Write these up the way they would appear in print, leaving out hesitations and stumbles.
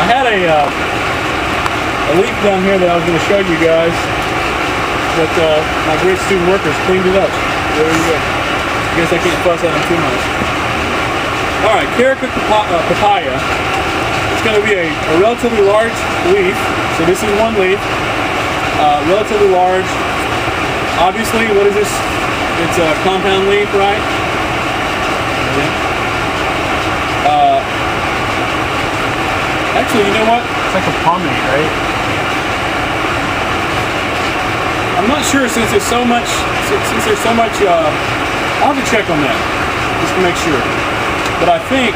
had a leaf down here that I was going to show you guys, but my great student workers cleaned it up. There you go. I guess I can't fuss at them too much. Alright, Carica papaya. It's going to be a relatively large leaf. So this is one leaf. Relatively large. Obviously, what is this? It's a compound leaf, right? Actually, you know what? It's like a pomade, right? I'm not sure since there's so much. I'll have to check on that just to make sure. But I think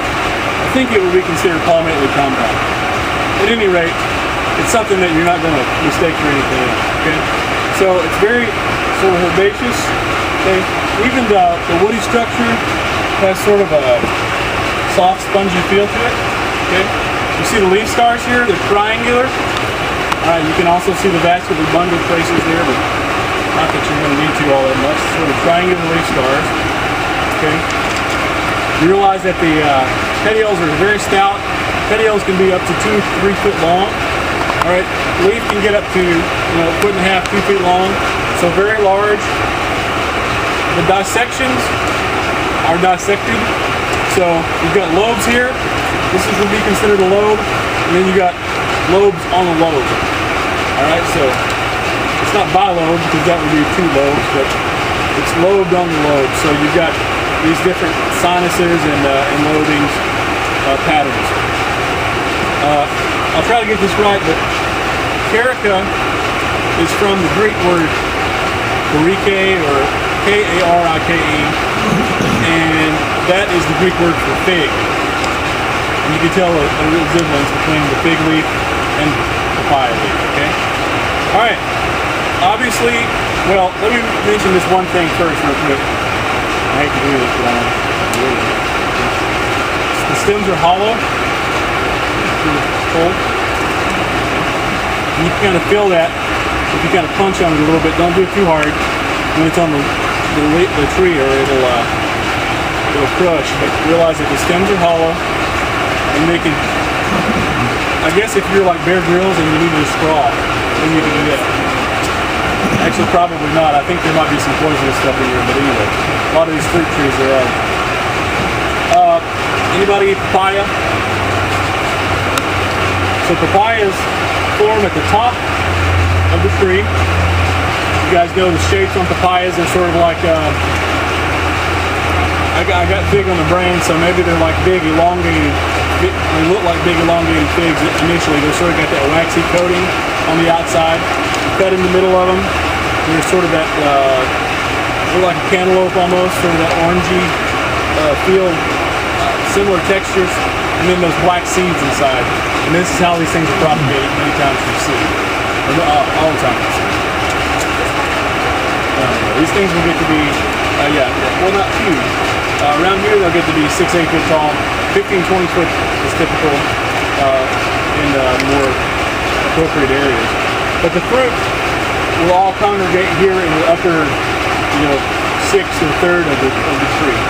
it would be considered palmately compound. At any rate, it's something that you're not going to mistake for anything. Okay. So it's very sort of herbaceous. Okay. Even the woody structure has sort of a soft, spongy feel to it. Okay. You see the leaf stars here? They're triangular. Alright, you can also see the vascularly bundled traces there, but not that you're going to need to all that much. Sort of triangular leaf stars. Okay. You realize that the petioles are very stout. Petioles can be up to 2-3 foot long. Alright, leaf can get up to 1.5 foot, 2 feet long. So very large. The dissections are dissected. So you've got lobes here. This would be considered a lobe, and then you got lobes on a lobe. Alright, so it's not bilobe because that would be 2 lobes, but it's lobed on the lobe. So you've got these different sinuses and lobings patterns. I'll try to get this right, but Carica is from the Greek word Caricae, or K-A-R-I-K-E, and that is the Greek word for fig. And you can tell a resemblance between the fig leaf and papaya leaf, okay? Alright, obviously, well, let me mention this one thing first real quick. I hate to do this, but I do. The stems are hollow. And you can kind of feel that if you kind of punch on it a little bit. Don't do it too hard when it's on the tree, or it'll crush. But realize that the stems are hollow. And they can, I guess if you're like Bear Grylls and you need a straw, then you can do that. Actually, probably not. I think there might be some poisonous stuff in here, but anyway, a lot of these fruit trees there are. Anybody eat papaya? So papayas form at the top of the tree. You guys know the shapes on papayas are sort of like, I got fig on the brain, so maybe they're like big, elongated. They look like big, elongated figs initially. They're sort of got that waxy coating on the outside. You cut in the middle of them. There's sort of that, look like a cantaloupe almost, sort of that orangey feel, similar textures, and then those black seeds inside. And this is how these things are propagated many times from seed. All the time from seed. These things will get to be, well, not huge. Around here they'll get to be 6-8 foot tall. 15-20 foot is typical in more appropriate areas. But the fruit will all congregate here in the upper, sixth or third of the tree.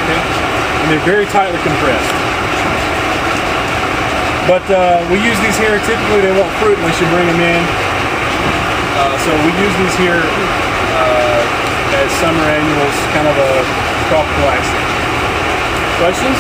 Okay? And they're very tightly compressed. But we use these here. Typically they won't fruit unless you bring them in. So we use these here as summer annuals, kind of a tropical accent. Questions?